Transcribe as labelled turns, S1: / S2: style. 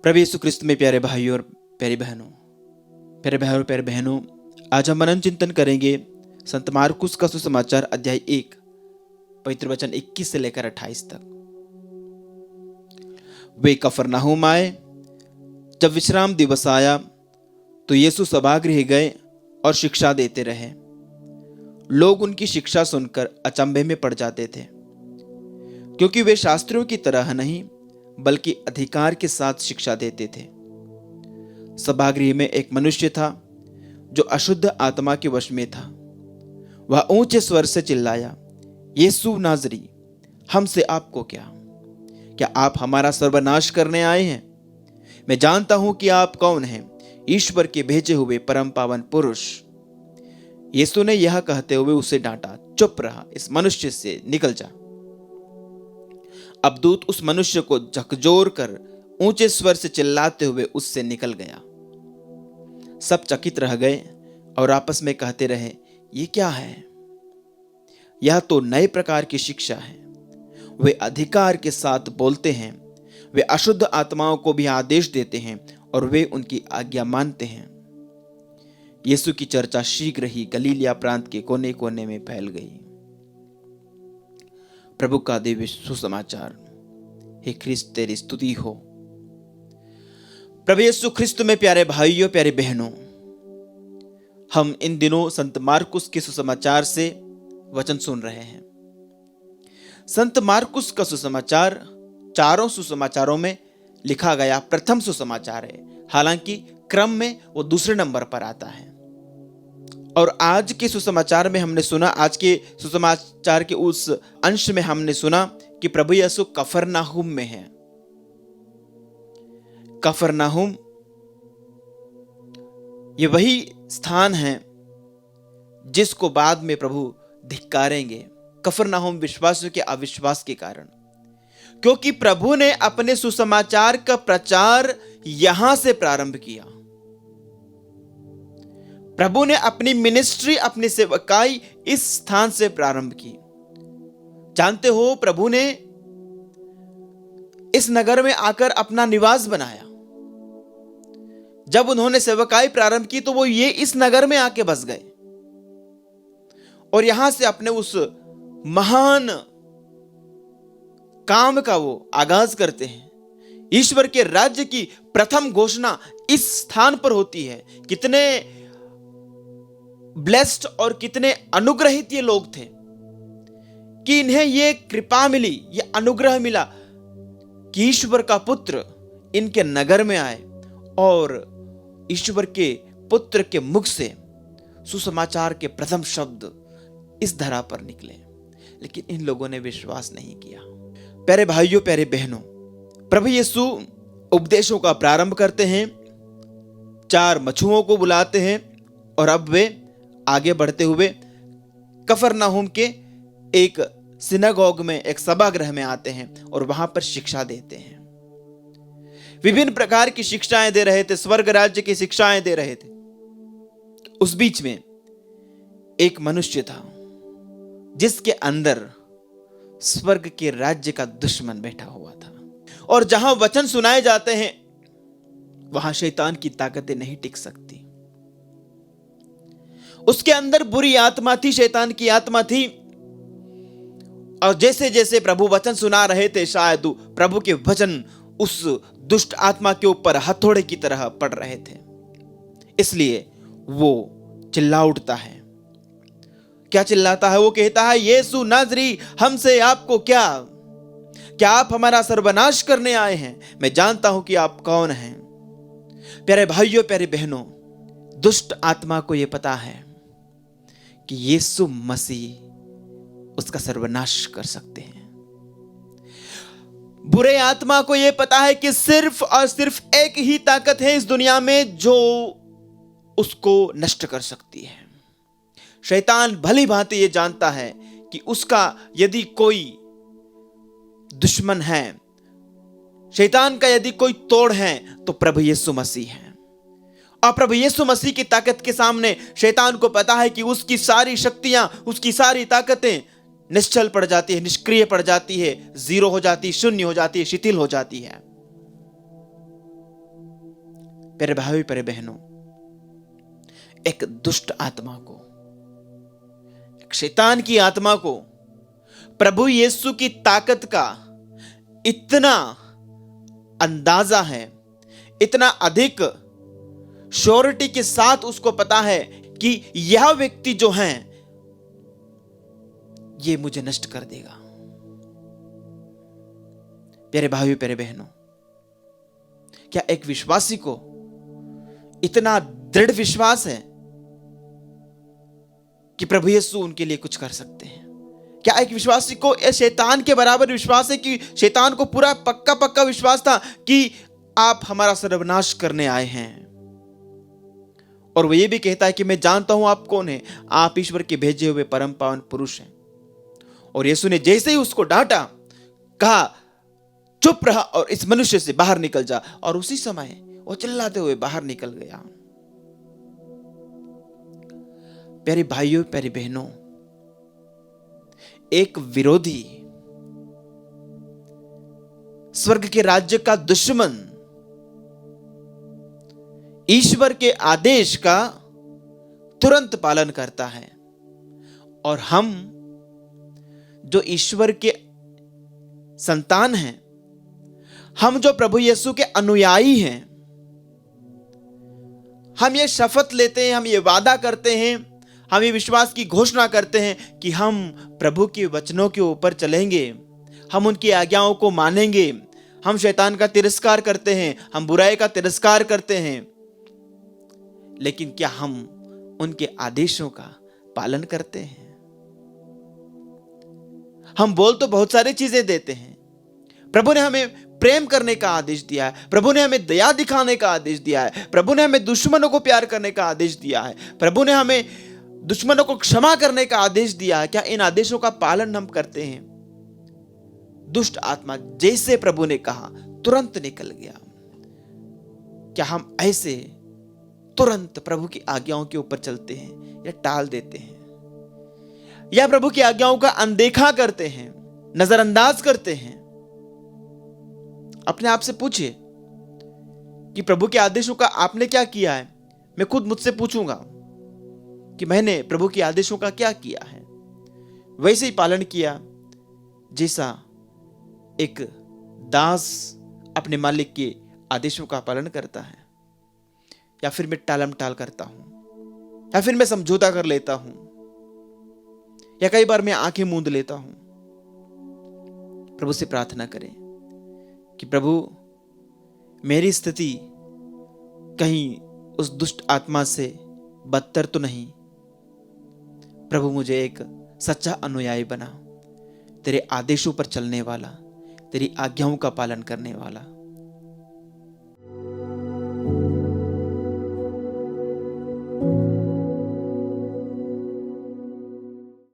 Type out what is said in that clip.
S1: प्रभु यीशु क्रिस्त में प्यारे भाइयों और प्यारी बहनों, प्यारे बहनों, आज हम मनन चिंतन करेंगे संत मार्कुस का सुसमाचार अध्याय 1 पवित्र वचन 21 से लेकर 28 तक। वे कफरनहूम आए। जब विश्राम दिवस आया तो यीशु सभागृह गए और शिक्षा देते रहे। लोग उनकी शिक्षा सुनकर अचंभे में पड़ जाते थे, क्योंकि वे शास्त्रियों की तरह नहीं बल्कि अधिकार के साथ शिक्षा देते थे। सभागृह में एक मनुष्य था जो अशुद्ध आत्मा के वश में था। वह ऊंचे स्वर से चिल्लाया, यीशु नाजरी, हमसे आपको क्या आप हमारा सर्वनाश करने आए हैं? मैं जानता हूं कि आप कौन हैं, ईश्वर के भेजे हुए परम पावन पुरुष। यीशु ने यह कहते हुए उसे डांटा, चुप रहा, इस मनुष्य से निकल जा। अब दूत उस मनुष्य को झकझोर कर ऊंचे स्वर से चिल्लाते हुए उससे निकल गया। सब चकित रह गए और आपस में कहते रहे, ये क्या है? यह तो नए प्रकार की शिक्षा है। वे अधिकार के साथ बोलते हैं, वे अशुद्ध आत्माओं को भी आदेश देते हैं और वे उनकी आज्ञा मानते हैं। यीशु की चर्चा शीघ्र ही गलीलिया प्रांत के कोने कोने में फैल गई। प्रभु का दिव्य सुसमाचार। हे ख्रिस्त, तेरी स्तुति हो। प्रभु यीशु ख्रिस्त में प्यारे भाइयों, प्यारे बहनों, हम इन दिनों संत मार्कुस के सुसमाचार से वचन सुन रहे हैं। संत मार्कुस का सुसमाचार चारों सुसमाचारों में लिखा गया प्रथम सुसमाचार है। हालांकि क्रम में वो दूसरे नंबर पर आता है। और आज के सुसमाचार में हमने सुना, आज के सुसमाचार के उस अंश में हमने सुना कि प्रभु यीशु कफरनहूम में है। कफरनहूम ये वही स्थान है जिसको बाद में प्रभु धिक्कारेंगे। कफरनहूम विश्वासियों के अविश्वास के कारण, क्योंकि प्रभु ने अपने सुसमाचार का प्रचार यहां से प्रारंभ किया। प्रभु ने अपनी मिनिस्ट्री, अपनी सेवकाई इस स्थान से प्रारंभ की। जानते हो, प्रभु ने इस नगर में आकर अपना निवास बनाया। जब उन्होंने सेवकाई प्रारंभ की तो वो ये इस नगर में आके बस गए और यहां से अपने उस महान काम का वो आगाज करते हैं। ईश्वर के राज्य की प्रथम घोषणा इस स्थान पर होती है। कितने ब्लेस्ड और कितने अनुग्रहित ये लोग थे कि इन्हें ये कृपा मिली, ये अनुग्रह मिला कि ईश्वर का पुत्र इनके नगर में आए और ईश्वर के पुत्र के मुख से सुसमाचार के प्रथम शब्द इस धरा पर निकले। लेकिन इन लोगों ने विश्वास नहीं किया। प्यारे भाइयों, प्यारे बहनों, प्रभु यीशु उपदेशों का प्रारंभ करते हैं, 4 मछुओं को बुलाते हैं और अब वे आगे बढ़ते हुए कफरनहूम के एक सिनागोग में, एक सभागृह में आते हैं और वहां पर शिक्षा देते हैं। विभिन्न प्रकार की शिक्षाएं दे रहे थे, स्वर्ग राज्य की शिक्षाएं दे रहे थे। उस बीच में एक मनुष्य था जिसके अंदर स्वर्ग के राज्य का दुश्मन बैठा हुआ था। और जहां वचन सुनाए जाते हैं वहां शैतान की ताकतें नहीं टिक सकती। उसके अंदर बुरी आत्मा थी, शैतान की आत्मा थी। और जैसे जैसे प्रभु वचन सुना रहे थे, शायद प्रभु के वचन उस दुष्ट आत्मा के ऊपर हथौड़े की तरह पड़ रहे थे। इसलिए वो चिल्ला उठता है। क्या चिल्लाता है? वो कहता है, यीशु नाजरी, हमसे आपको क्या आप हमारा सर्वनाश करने आए हैं? मैं जानता हूं कि आप कौन हैं। प्यारे भाइयों, प्यारे बहनों, दुष्ट आत्मा को यह पता है कि यीशु मसीह उसका सर्वनाश कर सकते हैं। बुरे आत्मा को यह पता है कि सिर्फ और सिर्फ एक ही ताकत है इस दुनिया में जो उसको नष्ट कर सकती है। शैतान भली भांति यह जानता है कि उसका यदि कोई दुश्मन है, शैतान का यदि कोई तोड़ है तो प्रभु यीशु मसीह है। और प्रभु यीशु मसीह की ताकत के सामने शैतान को पता है कि उसकी सारी शक्तियां, उसकी सारी ताकतें निश्चल पड़ जाती है, निष्क्रिय पड़ जाती है, जीरो हो जाती है, शून्य हो जाती है, शिथिल हो जाती है। प्यारे भाई प्यारे बहनों, एक दुष्ट आत्मा को, एक शैतान की आत्मा को प्रभु यीशु की ताकत का इतना अंदाजा है, इतना अधिक श्योरिटी के साथ उसको पता है कि यह व्यक्ति जो है ये मुझे नष्ट कर देगा। प्यारे भाइयों प्यारे बहनों, क्या एक विश्वासी को इतना दृढ़ विश्वास है कि प्रभु यीशु उनके लिए कुछ कर सकते हैं? क्या एक विश्वासी को शैतान के बराबर विश्वास है कि शैतान को पूरा पक्का पक्का विश्वास था कि आप हमारा सर्वनाश करने आए हैं, और वो ये भी कहता है कि मैं जानता हूं आप कौन है, आप ईश्वर के भेजे हुए परम पावन पुरुष हैं। और यीशु ने जैसे ही उसको डांटा, कहा चुप रहा और इस मनुष्य से बाहर निकल जा, और उसी समय वो चिल्लाते हुए बाहर निकल गया। प्यारे भाइयों प्यारी बहनों, एक विरोधी, स्वर्ग के राज्य का दुश्मन ईश्वर के आदेश का तुरंत पालन करता है, और हम जो ईश्वर के संतान हैं, हम जो प्रभु यीशु के अनुयायी हैं, हम ये शपथ लेते हैं, हम ये वादा करते हैं, हम ये विश्वास की घोषणा करते हैं कि हम प्रभु के वचनों के ऊपर चलेंगे, हम उनकी आज्ञाओं को मानेंगे, हम शैतान का तिरस्कार करते हैं, हम बुराई का तिरस्कार करते हैं, लेकिन क्या हम उनके आदेशों का पालन करते हैं? हम बोल तो बहुत सारी चीजें देते हैं, प्रभु ने हमें प्रेम करने का आदेश दिया है, प्रभु ने हमें दया दिखाने का आदेश दिया है, प्रभु ने हमें दुश्मनों को प्यार करने का आदेश दिया है, प्रभु ने हमें दुश्मनों को क्षमा करने का आदेश दिया है। क्या इन आदेशों का पालन हम करते हैं? दुष्ट आत्मा जैसे प्रभु ने कहा तुरंत निकल गया। क्या हम ऐसे तुरंत प्रभु की आज्ञाओं के ऊपर चलते हैं या टाल देते हैं, या प्रभु की आज्ञाओं का अनदेखा करते हैं, नजरअंदाज करते हैं? अपने आप से पूछिए कि प्रभु के आदेशों का आपने क्या किया है। मैं खुद मुझसे पूछूंगा कि मैंने प्रभु के आदेशों का क्या किया है। वैसे ही पालन किया जैसा एक दास अपने मालिक के आदेशों का पालन करता है, या फिर मैं टालम टाल करता हूं, या फिर मैं समझौता कर लेता हूं, या कई बार मैं आंखें मूंद लेता हूं। प्रभु से प्रार्थना करें कि प्रभु मेरी स्थिति कहीं उस दुष्ट आत्मा से बदतर तो नहीं। प्रभु मुझे एक सच्चा अनुयायी बना, तेरे आदेशों पर चलने वाला, तेरी आज्ञाओं का पालन करने वाला।